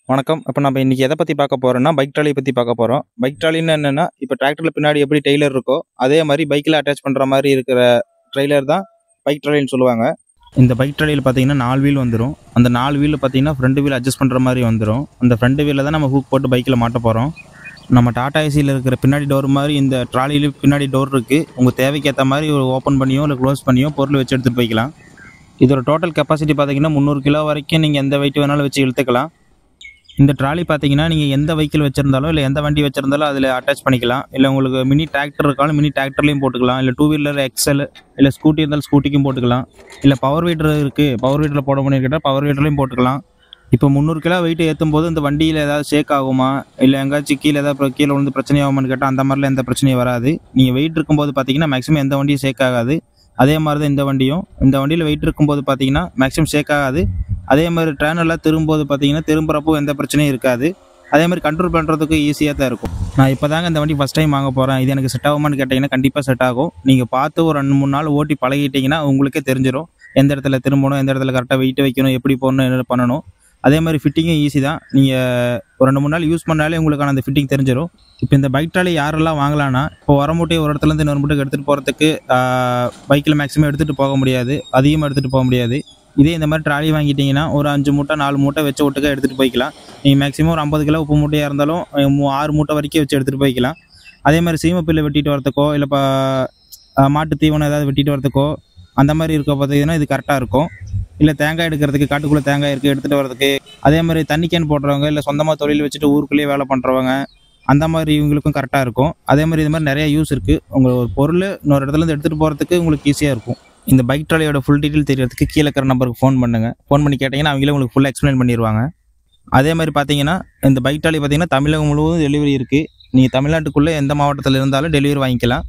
வணக்கம். இப்போ நம்ம இன்னைக்கு எதை பத்தி பார்க்க போறோம்னா, பைக் ட்ராலிய பத்தி பார்க்க போறோம். பைக் ட்ராலின்னா என்னன்னா, இப்போ டிராக்டர்ல பின்னாடி எப்படி டெய்லர் இருக்கோ, அதே மாரி பைக்ல அட்டாச் பண்ற மாரி இருக்கிற ட்ரெய்லர் தான் பைக் ட்ராலின்னு சொல்லுவாங்க. இந்த பைக் ட்ராலியில பார்த்தீங்கன்னா 4 வீல் வந்துரும். அந்த 4 வீல்ல பார்த்தீங்கன்னா ஃப்ரண்ட் வீல் அட்ஜஸ்ட் பண்ற மாரி வந்துரும். அந்த ஃப்ரண்ட் வீல்ல தான் நம்ம ஹூக் போட்டு பைக்ல மாட்ட போறோம். நம்ம டாடா ஏசில இருக்கிற பின்னாடி டோர் மாரி இந்த ட்ராலியிலும் பின்னாடி டோர் இருக்கு. உங்க தேவைக்கு ஏத்த மாரி ஓப்பன் பண்ணியோ, இல்ல க்ளோஸ் பண்ணியோ பொருள் வச்சு எடுத்துட்டு போய்க்கலாம். இதோட டோட்டல் கெப்பாசிட்டி பார்த்தீங்கன்னா 300 கிலோ வரைக்கும் நீங்க எந்த வெயிட் வேணாலும் வச்சு இழுத்துக்கலாம். இந்த ட்ராலி பார்த்தீங்கன்னா, நீங்க எந்த வெஹிக்கிள் வச்சிருந்தாலும், இல்ல எந்த வண்டி வச்சிருந்தாலும் அதில அட்டாச் பண்ணிக்கலாம். இல்ல உங்களுக்கு மினி டிராக்டர் இருக்காலும் மினி டிராக்டர்லயும் போட்டுக்கலாம். இல்ல 2 வீலர் எக்ஸல், இல்ல ஸ்கூட்டி இருந்தாலும் ஸ்கூட்டிக்கும் போட்டுக்கலாம். இல்ல பவர் வீடர் இருக்கு, பவர் வீடர்ல போட முடியும்னு கேட்டா பவர் வீடர்லயும் போட்டுக்கலாம். இப்போ 300 கிலோ வெயிட் ஏத்தும்போது இந்த வண்டியில ஏதாவது ஷேக் ஆகுமா? இல்ல எங்கேயாச்சும் கீழ விழுந்து பிரச்சனை ஆகுமான்னு கேட்டா, அந்த மாரிலாம் எந்த பிரச்சனையும் வராது. நீங்க வெயிட் இருக்கும்போது பார்த்தீங்கன்னா, மேக்ஸிமம் எந்த வண்டியும் ஷேக் ஆகாது. அதே மாரி தான் இந்த வண்டியும். இந்த வண்டியில வெயிட் இருக்கும்போது பார்த்தீங்கன்னா, மேக்ஸிமம் ஷேக் ஆகாது. அதே மாரி டர்னெல்லாம் திரும்பும்போது பார்த்தீங்கன்னா, திரும்புறப்போ எந்த பிரச்சனையும் இருக்காது. அதே மாரி கண்ட்ரோல் பண்ணுறதுக்கு ஈஸியா தான் இருக்கும். நான் இப்போ தாங்க இந்த வண்டி ஃபர்ஸ்ட் டைம் வாங்க போறேன். இது எனக்கு செட் ஆகுமான்னு கேட்டீங்கன்னா, கண்டிப்பா செட் ஆகும். நீங்க பார்த்து ஒரு 2, 3 நாள் ஓட்டி பழகிட்டீங்கன்னா, உங்களுக்கே தெரிஞ்சிரும். எந்த இடத்துல திரும்பணும், எந்த இடத்துல கரெக்ட்டா வெயிட் வைக்கணும், எப்படி போடணும், என்ன பண்ணணும். அதே மாரி ஃபிட்டிங்கும் ஈஸி தான். நீங்க ஒரு 2, 3 நாள் யூஸ் பண்ணாலே உங்களுக்கான அந்த ஃபிட்டிங் தெரிஞ்சிரும். இப்போ இந்த பைக் ட்ராலி யாரெல்லாம் வாங்கலாம்னா, இப்போ வர மூட்டையை ஒரு இடத்துலேருந்து இன்னொரு மூட்டைக்கு எடுத்துகிட்டு போகிறதுக்கு பைக்கில் மேக்ஸிமம் எடுத்துகிட்டு போக முடியாது, அதிகமாக எடுத்துகிட்டு போக முடியாது. இதே இந்த மாதிரி ட்ராலி வாங்கிட்டீங்கன்னா ஒரு 5 மூட்டை 4 மூட்டை வச்சு ஒட்டுக்கா எடுத்துகிட்டு போய்க்கலாம். நீங்கள் மேக்ஸிமம் ஒரு 50 கிலோ உப்பு மூட்டையாக இருந்தாலும் 6 மூட்டை வரைக்கும் வச்சு எடுத்துகிட்டு போய்க்கலாம். அதே மாதிரி சீமப்பில்லை வெட்டிட்டு வரதுக்கோ, இல்லை இப்போ மாட்டு தீவனம் ஏதாவது வெட்டிட்டு வரதுக்கோ, அந்த மாதிரி இருக்க பார்த்தீங்கன்னா இது கரெக்டாக இருக்கும். இல்லை தேங்காய் எடுக்கிறதுக்கு, காட்டுக்குள்ளே தேங்காய் இருக்குது எடுத்துகிட்டு வரதுக்கு, அதே மாதிரி தண்ணி கேன் போடுறவங்க, இல்லை சொந்தமாக தொழில் வச்சுட்டு ஊருக்குள்ளேயே வேலை பண்ணுறவங்க, அந்த மாதிரி இவங்களுக்கும் கரெக்டாக இருக்கும். அதே மாதிரி இது மாதிரி நிறைய யூஸ் இருக்குது. உங்கள் ஒரு பொருள் இன்னொரு இடத்துலேருந்து எடுத்துகிட்டு போகிறதுக்கு உங்களுக்கு ஈஸியாக இருக்கும். இந்த பைக் ட்ராலியோட ஃபுல் டீட்டெயில் தெரியறதுக்கு கீழே இருக்கிற நம்பருக்கு ஃபோன் பண்ணுங்கள். ஃபோன் பண்ணி கேட்டிங்கன்னா அவங்களே உங்களுக்கு ஃபுல்லாக எக்ஸ்பிளைன் பண்ணிடுவாங்க. அதே மாதிரி பார்த்தீங்கன்னா, இந்த பைக் ட்ராலி பார்த்தீங்கன்னா தமிழகம் முழுவதும் டெலிவரி இருக்குது. நீங்கள் தமிழ்நாட்டுக்குள்ளே எந்த மாவட்டத்தில் இருந்தாலும் டெலிவரி வாங்கிக்கலாம்.